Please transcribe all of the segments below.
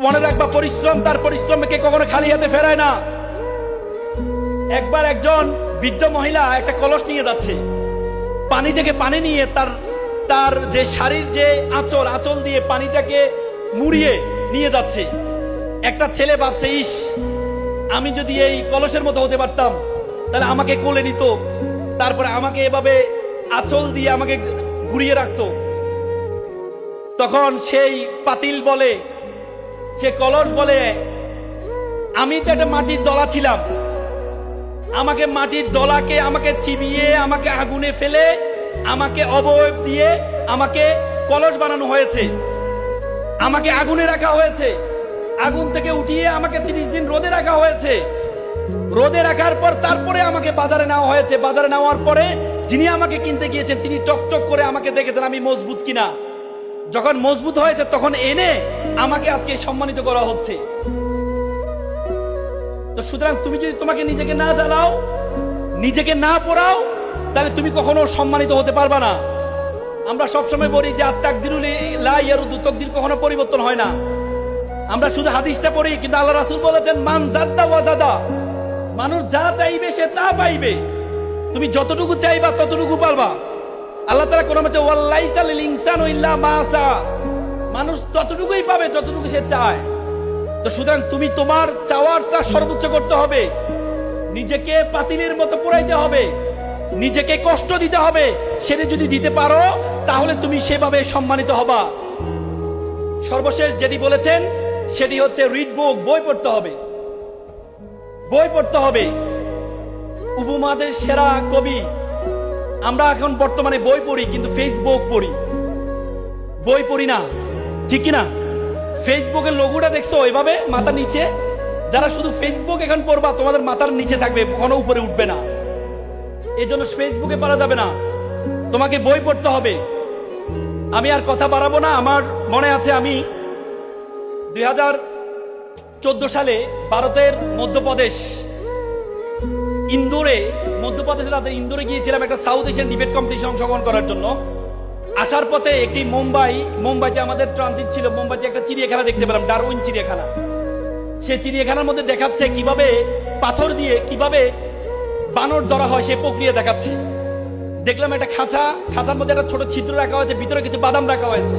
মনে রাখবা, পরিশ্রম তার পরিশ্রমকে কখনো খালি হাতে ফেরায় না। একবার একজন বৃদ্ধ মহিলা একটা কলস নিয়ে যাচ্ছে, পানি থেকে পানি নিয়ে তার যে শাড়ির যে আঁচল দিয়ে পানিটাকে মুড়িয়ে নিয়ে যাচ্ছে। একটা ছেলে ভাবছে, ইস, আমি যদি এই কলসের মতো হতে পারতাম তাহলে আমাকে কোলে নিত, তারপরে আমাকে এভাবে আঁচল দিয়ে আমাকে ঘুরিয়ে রাখতো। তখন সেই পাতিল বলে, সে কলস বলে, আমি তো একটা মাটির দলা ছিলাম, আমাকে মাটির দলাকে আমাকে চিবিয়ে আমাকে আগুনে ফেলে আমাকে অবয়ব দিয়ে আমাকে কলস বানানো হয়েছে, আমাকে আগুনে রাখা হয়েছে, আগুন থেকে উঠিয়ে আমাকে 30 দিন রোদে রাখা হয়েছে, রোদে রাখার পর তারপরে আমাকে বাজারে নেওয়া হয়েছে। বাজারে নেওয়ার পরে যিনি আমাকে কিনতে গিয়েছেন তিনি টকটক করে আমাকে দেখেছেন আমি মজবুত কিনা। যখন মজবুত হয়েছে তখন এনে আমাকে আজকে সম্মানিত করা হচ্ছে। তো সুতরাং তুমি যদি তোমাকে নিজেকে না জ্বালাও, নিজেকে না পড়াও, তাহলে তুমি কখনো সম্মানিত হতে পারবা না। আমরা সবসময় বলি যে আত-তাকদিরুল লা ইয়ারুদু, তাকদীর কখনো পরিবর্তন হয় না। আমরা শুধু হাদিসটা পড়ি, কিন্তু আল্লাহ রাসূল বলেছেন মান জাদ্দা ওয়াজাদা, মানুষ যা চাইবে সে তা পাইবে। তুমি যতটুকু চাইবা ততটুকু পারবা। আল্লাহ তাআলা কোরআনে বলেছে ওয়ালাইসা লিল ইনসানু ইল্লা মা সা, মানুষ ততটুকুই পাবে যতটুকু সে চায়। তো সুতরাং তুমি তোমার চাওয়ারটা সর্বোচ্চ করতে হবে, নিজেকে পাতিলের মতো পোড়াইতে হবে, নিজেকে কষ্ট দিতে হবে। সেটা যদি দিতে পারো তাহলে তুমি সেভাবে সম্মানিত হবা। সর্বশেষ যেটি বলেছেন সেটি হচ্ছে রিড বুক, বই পড়তে হবে, বই পড়তে হবে। উপমহাদেশের সেরা কবি, আমরা এখন বর্তমানে বই পড়ি কিন্তু ফেসবুক পড়ি, বই পড়ি না, ঠিক কিনা? ফেসবুকের লোগোটা দেখছো এভাবে মাথার নিচে, যারা শুধু ফেসবুক এখন পড়বা তোমাদের মাথার নিচে থাকবে, কখনো উপরে উঠবে না। এই জন্য ফেসবুকে পড়া যাবে না, তোমাকে বই পড়তে হবে। আমি আর কথা বাড়াবো না। আমার মনে আছে আমি 2014 সালে ভারতের মধ্যপ্রদেশ ইন্দোরে, মধ্যপ্রদেশের রাজধানী ইন্দোরে গিয়েছিলাম একটা সাউথ এশিয়ান ডিবেট কম্পিটিশন অংশগ্রহণ করার জন্য। আসার পথে একটি মুম্বাইতে আমাদের ট্রানজিট ছিল, মুম্বাইতে একটা চিড়িয়াখানা দেখতে পেলাম, ডারউইন চিড়িয়াখানা। সে চিড়িয়াখানার মধ্যে দেখাচ্ছে কিভাবে পাথর দিয়ে কিভাবে বানর ধরা হয়, সে প্রক্রিয়া দেখাচ্ছে। দেখলাম একটা খাঁচার মধ্যে একটা ছোট ছিদ্র রাখা হয়েছে, ভিতরে কিছু বাদাম রাখা হয়েছে।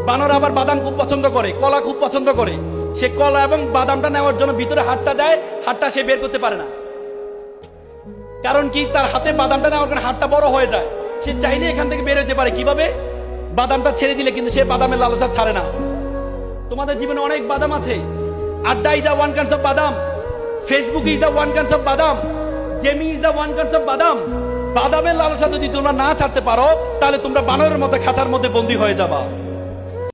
বানর আবার বাদাম খুব পছন্দ করে, কলা খুব পছন্দ করে। সে কলা এবং বাদামটা নেওয়ার জন্য ভিতরে হাতটা দেয়, হাতটা সে বের করতে পারে না। কারণ কি, তার হাতে বাদামটা নেওয়ার কারণে হাতটা বড় হয়ে যায়। সে চাইলে এখান থেকে বের হতে পারে, কিভাবে? বাদামটা ছেড়ে দিলে, কিন্তু সে বাদামের লালসা ছাড়ে না। তোমাদের জীবনে অনেক বাদাম আছে। Adda is the one kind of badam, Facebook is the one kind of badam, gaming is the one kind of badam. বাদামের লালসা যদি তোমরা না ছাড়তে পারো তাহলে তোমরা বানরের মতো খাঁচার মধ্যে বন্দী হয়ে যাবা।